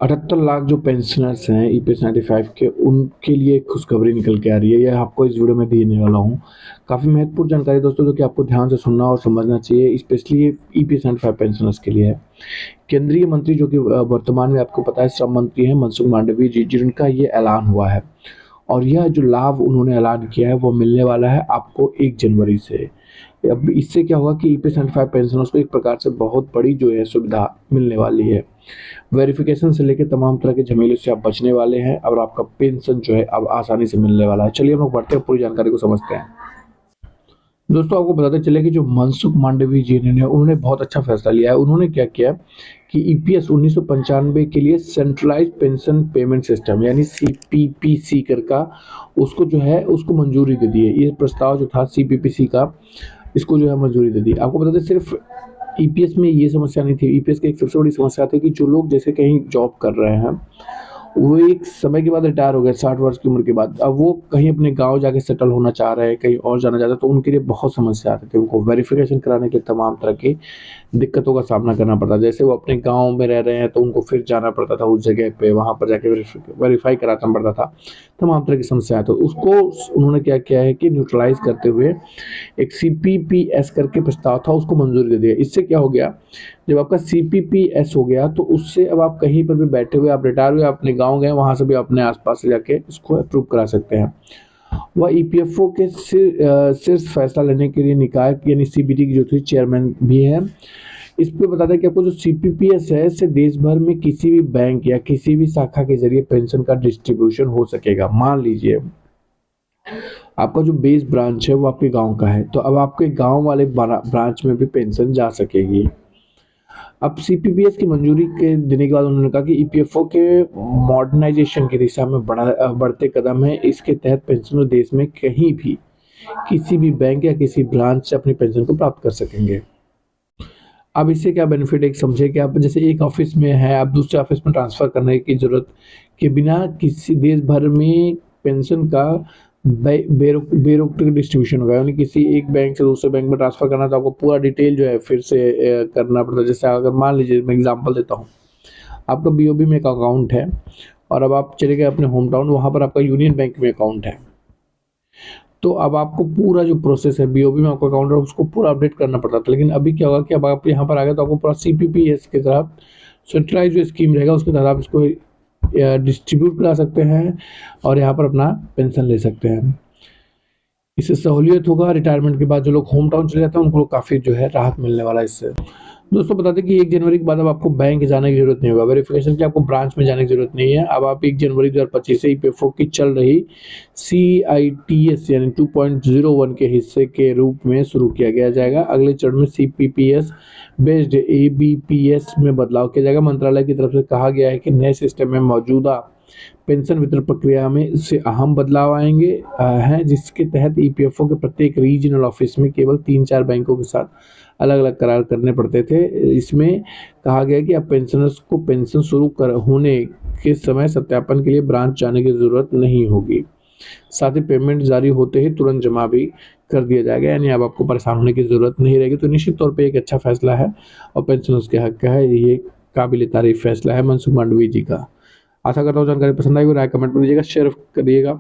78 लाख जो पेंशनर्स हैं ईपीएस 95 के, उनके लिए एक खुशखबरी निकल के आ रही है। यह आपको इस वीडियो में देने वाला हूँ। काफ़ी महत्वपूर्ण जानकारी दोस्तों, जो कि आपको ध्यान से सुनना और समझना चाहिए, स्पेशली ये ईपीएस 95 पेंशनर्स के लिए है। केंद्रीय मंत्री जो कि वर्तमान में आपको पता है श्रम मंत्री हैं, मनसुख मांडविया जी, जिनका ये ऐलान हुआ है और यह जो लाभ उन्होंने ऐलान किया है वो मिलने वाला है आपको 1 जनवरी से। अब इससे क्या होगा कि ईपीएस 95 पेंशनर्स को एक प्रकार से बहुत बड़ी जो है सुविधा मिलने वाली है। वेरिफिकेशन से लेकर तमाम तरह के झमेले से आप बचने वाले हैं और आपका पेंशन जो है अब आसानी से मिलने वाला है। चलिए हम लोग बढ़ते हैं, पूरी जानकारी को समझते हैं। दोस्तों, आपको बताते चले कि जो मनसुख मांडविया जी ने उन्होंने बहुत अच्छा फैसला लिया है। उन्होंने क्या किया कि ईपीएस 1995 के लिए सेंट्रलाइज्ड पेंशन पेमेंट सिस्टम यानी सीपीपीसी कर का उसको जो है उसको मंजूरी दे दी है। ये प्रस्ताव जो था सीपीपीसी का, इसको जो है मंजूरी दे दी। आपको बताते सिर्फ ईपीएस में ये समस्या नहीं थी। ईपीएस की एक सबसे बड़ी समस्या थी कि जो लोग जैसे कहीं जॉब कर रहे हैं, वो एक समय के बाद रिटायर हो गए 60 वर्ष की उम्र के बाद, अब वो कहीं अपने गांव जाके सेटल होना चाह रहे हैं, कहीं और जाना चाहते हैं, तो उनके लिए बहुत समस्या आती थी। उनको वेरिफिकेशन कराने के लिए तमाम तरह की दिक्कतों का सामना करना पड़ता। जैसे वो अपने गांव में रह रहे हैं तो उनको फिर जाना पड़ता था उस जगह पे, वहां पर जाके वेरीफाई कराना पड़ता था, तमाम तरह की समस्या। तो उसको उन्होंने क्या किया है कि न्यूट्रलाइज करते हुए एक सीपीपीएस करके प्रस्ताव था, उसको मंजूरी दे दिया। इससे क्या हो गया, जब आपका सीपीपीएस हो गया तो उससे अब आप कहीं पर भी बैठे हुए, आप रिटायर हुए, अपने गांव गए, वहां से भी अपने आसपास से जाके इसको अप्रूव करा सकते हैं। वह ईपीएफओ के शीर्ष फैसला लेने के लिए निकाय यानी सीबीडी की जो थी चेयरमैन भी है। इस पे बता दें कि आपको जो सीपीपीएस है, इससे देश भर में किसी भी बैंक या किसी भी शाखा के जरिए पेंशन का डिस्ट्रीब्यूशन हो सकेगा। मान लीजिए आपका जो बेस ब्रांच है वो आपके गांव का है, तो अब आपके गांव वाले ब्रांच में भी पेंशन जा सकेगी। अब सीपीपीएस की मंजूरी के देने के बाद उन्होंने कहा कि ईपीएफओ के मॉडर्नाइजेशन की दिशा में बढ़ते कदम है। इसके तहत पेंशनर देश में कहीं भी किसी भी बैंक या किसी ब्रांच से अपनी पेंशन को प्राप्त कर सकेंगे। अब इससे क्या बेनिफिट है, समझे कि आप जैसे एक ऑफिस में है, आप दूसरे ऑफिस में ट्रांसफर करने की जरूरत के बिना किसी देश भर में पेंशन का बेरोक डिस्ट्रीब्यूशन होगा। यानी किसी एक बैंक से दूसरे बैंक में ट्रांसफर करना तो आपको पूरा डिटेल जो है फिर से करना पड़ता है। जैसे अगर मान लीजिए मैं एग्जांपल देता हूँ, आपका बीओबी में एक अकाउंट है और अब आप चले गए अपने होम टाउन, वहाँ पर आपका यूनियन बैंक में अकाउंट है, तो अब आपको पूरा जो प्रोसेस है बीओबी में आपका अकाउंट है उसको पूरा अपडेट करना पड़ता था। लेकिन अभी क्या होगा कि अब आप यहाँ पर आ गए तो आपको पूरा सीपीपीएस के तरफ सेंट्रलाइज जो स्कीम रहेगा उसके तहत आप इसको डिस्ट्रीब्यूट करा सकते हैं और यहाँ पर अपना पेंशन ले सकते हैं। इससे सहूलियत होगा, रिटायरमेंट के बाद जो लोग होम टाउन चले जाते हैं उनको काफ़ी जो है राहत मिलने वाला है इससे। दोस्तों, बता दें कि 1 जनवरी के बाद अब आपको बैंक जाने की जरूरत नहीं होगा। वेरिफिकेशन के लिए आपको ब्रांच में जाने की जरूरत नहीं है। अब आप 1 जनवरी 2025 से ईपीएफओ की चल रही सीआईटीएस यानी 2.01 के हिस्से के रूप में शुरू किया गया जाएगा। अगले चरण में सीपीपीएस बेस्ड एबीपीएस में बदलाव किया जाएगा। मंत्रालय की तरफ से कहा गया है कि नए सिस्टम में मौजूदा पेंशन वितरण प्रक्रिया में से अहम बदलाव आएंगे हैं, जिसके तहत ईपीएफओ के प्रत्येक रीजनल ऑफिस में केवल 3-4 बैंकों के साथ अलग अलग करार करने पड़ते थे। इसमें कहा गया कि अब पेंशनर्स को पेंशन शुरू होने के समय सत्यापन के लिए ब्रांच जाने की जरूरत नहीं होगी। साथ ही पेमेंट जारी होते ही तुरंत जमा भी कर दिया जाएगा, यानी अब आपको परेशान होने की जरूरत नहीं रहेगी। तो निश्चित तौर पे एक अच्छा फैसला है और पेंशनर्स के हक का है। ये काबिल तारीफ फैसला है मनसुख मांडविया जी का। आशा करता हूँ जानकारी पसंद आई हो, राय कमेंट में दीजिएगा, शेयर करिएगा।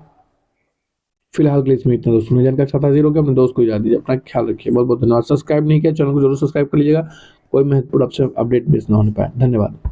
फिलहाल के लिए इसमें इतना दोस्तों, जानकारी चाहता जीरो के अपने दोस्त को याद दीजिए। अपना ख्याल रखिए, बहुत बहुत धन्यवाद। सब्सक्राइब नहीं किया चैनल को जरूर सब्सक्राइब कर लीजिएगा, कोई महत्वपूर्ण अपडेट मिस ना होने पाए। धन्यवाद।